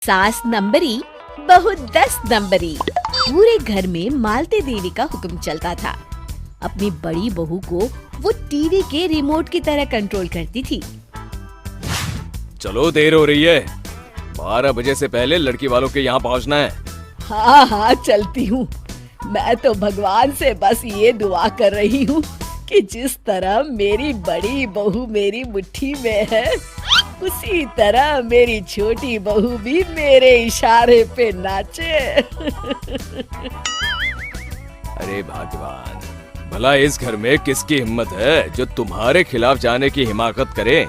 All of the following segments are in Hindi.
सास नंबरी, बहू 10 नंबरी। पूरे घर में मालती देवी का हुक्म चलता था। अपनी बड़ी बहू को वो टीवी के रिमोट की तरह कंट्रोल करती थी। चलो देर हो रही है, 12 बजे से पहले लड़की वालों के यहाँ पहुँचना है। हाँ हाँ चलती हूँ। मैं तो भगवान से बस ये दुआ कर रही हूँ कि जिस तरह मेरी बड़ी बहू मेरी मुट्ठी में है, उसी तरह मेरी छोटी बहू भी मेरे इशारे पे नाचे। अरे भगवान, भला इस घर में किसकी हिम्मत है जो तुम्हारे खिलाफ जाने की हिमाकत करे।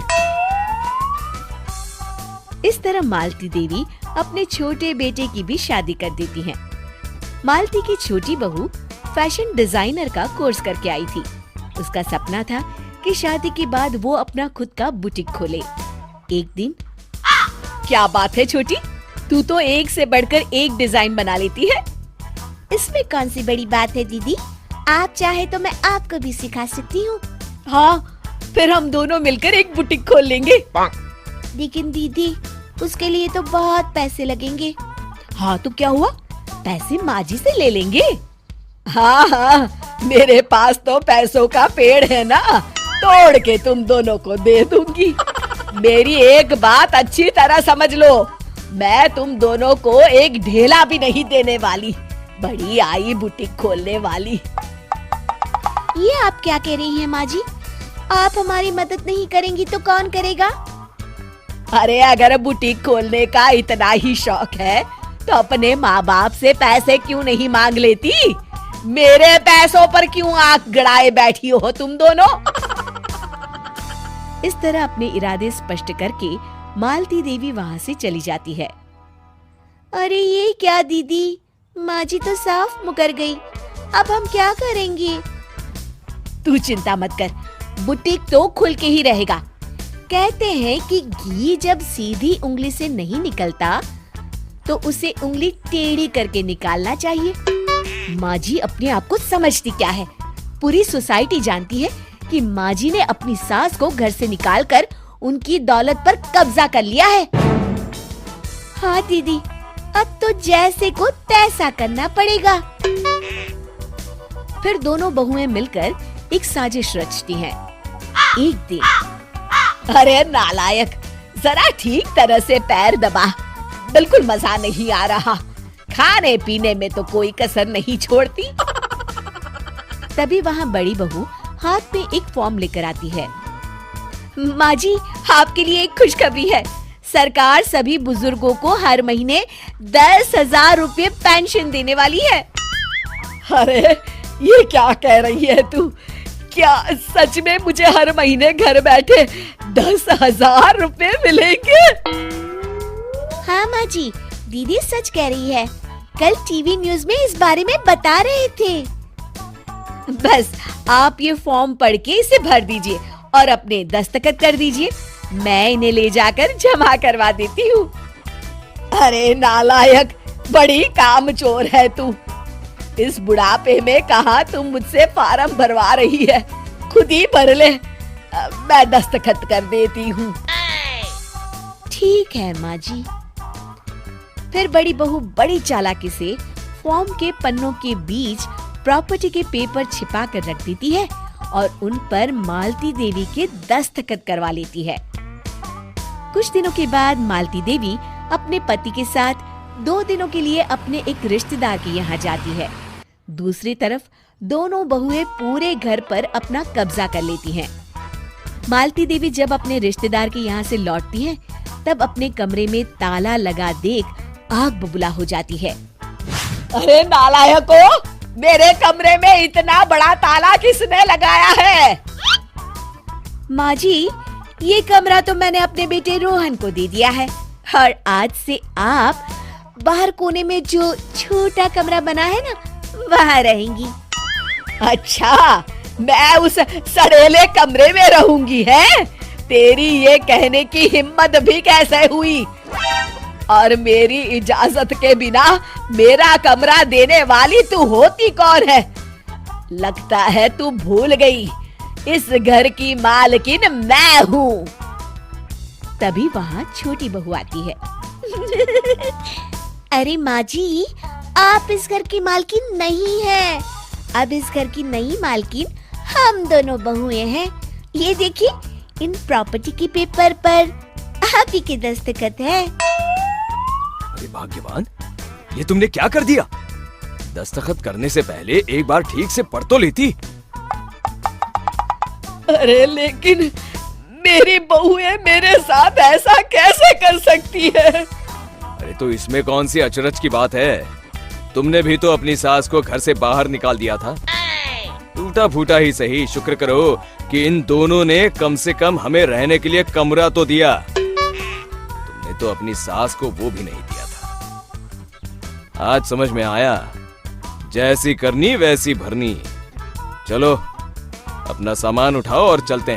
इस तरह मालती देवी अपने छोटे बेटे की भी शादी कर देती हैं। मालती की छोटी बहू फैशन डिजाइनर का कोर्स करके आई थी। उसका सपना था कि शादी के बाद वो अपना खुद का बुटीक खोले। एक दिन, क्या बात है छोटी, तू तो एक से बढ़कर एक डिजाइन बना लेती है। इसमें कौन सी बड़ी बात है दीदी, आप चाहे तो मैं आपको भी सिखा सकती हूँ। हाँ, फिर हम दोनों मिलकर एक बुटीक खोल लेंगे। लेकिन दीदी, उसके लिए तो बहुत पैसे लगेंगे। हाँ तो क्या हुआ, पैसे माँ जी से ले लेंगे। हाँ हाँ, मेरे पास तो पैसों का पेड़ है ना, तोड़ के तुम दोनों को दे दूंगी। मेरी एक बात अच्छी तरह समझ लो, मैं तुम दोनों को एक ढेला भी नहीं देने वाली, बड़ी आई बुटीक खोलने वाली। ये आप क्या कह रही हैं माँ जी? आप हमारी मदद नहीं करेंगी तो कौन करेगा? अरे अगर बुटीक खोलने का इतना ही शौक है तो अपने माँ बाप से पैसे क्यों नहीं मांग लेती? मेरे पैसों पर क्यों आंख गड़ाए बैठी हो तुम दोनों? इस तरह अपने इरादे स्पष्ट करके मालती देवी वहाँ से चली जाती है। अरे ये क्या दीदी, माँ जी तो साफ मुकर गई, अब हम क्या करेंगे? तू चिंता मत कर, बुटीक तो खुल के ही रहेगा। कहते हैं कि घी जब सीधी उंगली से नहीं निकलता तो उसे उंगली टेढ़ी करके निकालना चाहिए। माँ जी अपने आप को समझती क्या है? पूरी सोसाइटी जानती है कि माँ जी ने अपनी सास को घर से निकालकर उनकी दौलत पर कब्जा कर लिया है। हाँ दीदी, अब तो जैसे को तैसा करना पड़ेगा। फिर दोनों बहुएं मिलकर एक साजिश रचती हैं। एक दिन, अरे नालायक, जरा ठीक तरह से पैर दबा, बिल्कुल मजा नहीं आ रहा। खाने पीने में तो कोई कसर नहीं छोड़ती। तभी वहाँ बड़ी बहू हाथ में एक फॉर्म लेकर आती है। माँ जी, आपके लिए एक खुशखबरी है। सरकार सभी बुजुर्गों को हर महीने 10,000 रुपए पेंशन देने वाली है। अरे ये क्या कह रही है तू? क्या सच में मुझे हर महीने घर बैठे 10,000 रुपए मिलेंगे? हाँ माँ जी, दीदी सच कह रही है, कल टीवी न्यूज़ में इस बारे में बता रहे थे। बस आप ये फॉर्म पढ़ के इसे भर दीजिए और अपने दस्तखत कर दीजिए, मैं इन्हें ले जाकर जमा करवा देती हूँ। अरे नालायक, बड़ी कामचोर है तू। इस बुढ़ापे में कहाँ तुम मुझसे फार्म भरवा रही है, खुद ही भर ले, मैं दस्तखत कर देती हूँ। ठीक है माँ जी। फिर बड़ी बहू बड़ी चालाकी से फॉर्म के पन्नों के बीच प्रॉपर्टी के पेपर छिपा कर रख देती है और उन पर मालती देवी के दस्तखत करवा लेती है। कुछ दिनों के बाद मालती देवी अपने पति के साथ 2 दिनों के लिए अपने एक रिश्तेदार के यहाँ जाती है। दूसरी तरफ दोनों बहुएं पूरे घर पर अपना कब्जा कर लेती हैं। मालती देवी जब अपने रिश्तेदार के यहाँ से लौटती है तब अपने कमरे में ताला लगा देख आग बबूला हो जाती है। अरे नालायकों, मेरे कमरे में इतना बड़ा ताला किसने लगाया है? माँ जी, ये कमरा तो मैंने अपने बेटे रोहन को दे दिया है और आज से आप बाहर कोने में जो छोटा कमरा बना है ना, वहाँ रहेंगी। अच्छा, मैं उस सड़ेले कमरे में रहूंगी है? तेरी ये कहने की हिम्मत भी कैसे हुई? और मेरी इजाजत के बिना मेरा कमरा देने वाली तू होती कौन है? लगता है तू भूल गई, इस घर की मालकिन मैं हूँ। तभी वहाँ छोटी बहू आती है। अरे माँ जी, आप इस घर की मालकिन नहीं है। अब इस घर की नई मालकिन हम दोनों बहुएं हैं। ये देखिए, इन प्रॉपर्टी के पेपर पर आप ही के दस्तखत है। अरे भाग्यवान, ये तुमने क्या कर दिया? दस्तखत करने से पहले एक बार ठीक से पढ़ तो लेती। अरे लेकिन मेरी बहुएं मेरे साथ ऐसा कैसे कर सकती है? अरे तो इसमें कौन सी अचरज की बात है? तुमने भी तो अपनी सास को घर से बाहर निकाल दिया था। टूटा फूटा ही सही, शुक्र करो कि इन दोनों ने कम से कम हमें रहने के लिए कमरा तो दिया। तुमने तो अपनी सास को वो भी नहीं दिया था। आज समझ में आया, जैसी करनी वैसी भरनी। चलो अपना सामान उठाओ और चलते हैं।